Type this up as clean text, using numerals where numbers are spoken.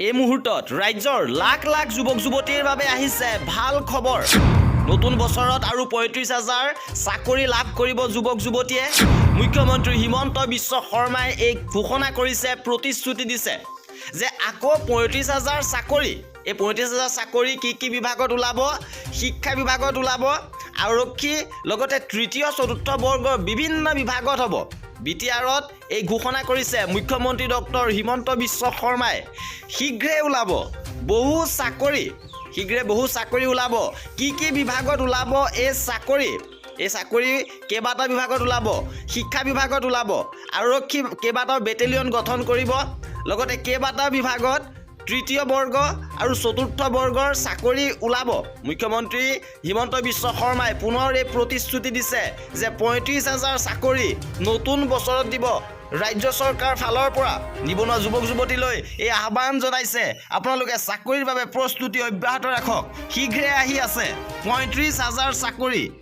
এই মুহূৰ্তত ৰাজ্যৰ লাখ লাখ যুৱক যুৱতীৰ বাবে আহিছে ভাল খবৰ। নতুন বছৰত আৰু ৩৫,০০০ চাকৰি লাভ কৰিব যুৱক যুৱতীয়ে। মুখ্যমন্ত্ৰী হিমন্ত বিশ্ব শৰ্মাই এই ঘোষণা কৰিছে, প্ৰতিশ্ৰুতি দিছে যে আকৌ ৩৫,০০০ চাকৰি। এই ৩৫,০০০ চাকৰি কি বিভাগত ওলাব? শিক্ষা বিভাগত ওলাব, আৰক্ষী, লগতে তৃতীয় চতুৰ্থ বৰ্গৰ বিভিন্ন বিভাগত হ'ব। বিটিআৰত এই ঘোষণা কৰিছে মুখ্যমন্ত্ৰী ডক্টৰ হিমন্ত বিশ্ব শৰ্মাই। শীঘ্ৰে ওলাব বহু চাকৰি ওলাব। কি বিভাগত ওলাব এই চাকৰি? এই চাকৰি কেইবাটা বিভাগত ওলাব। শিক্ষা বিভাগত ওলাব, আৰক্ষী কেইবাটাও বেটেলিয়ন গঠন কৰিব, লগতে কেইবাটা বিভাগত তৃতীয় বৰ্গ আৰু চতুৰ্থ বৰ্গৰ চাকৰি ওলাব। মুখ্যমন্ত্ৰী হিমন্ত বিশ্ব শৰ্মাই পুনৰ এই প্ৰতিশ্ৰুতি দিছে যে ৩৫,০০০ চাকৰি নতুন বছৰত দিব। ৰাজ্য চৰকাৰ ফালৰ পৰা নিবনুৱা যুৱক যুৱতীলৈ এই আহ্বান জনাইছে, আপোনালোকে চাকৰিৰ বাবে প্ৰস্তুতি অব্যাহত ৰাখক। শীঘ্ৰে আহি আছে ৩৫,০০০ চাকৰি।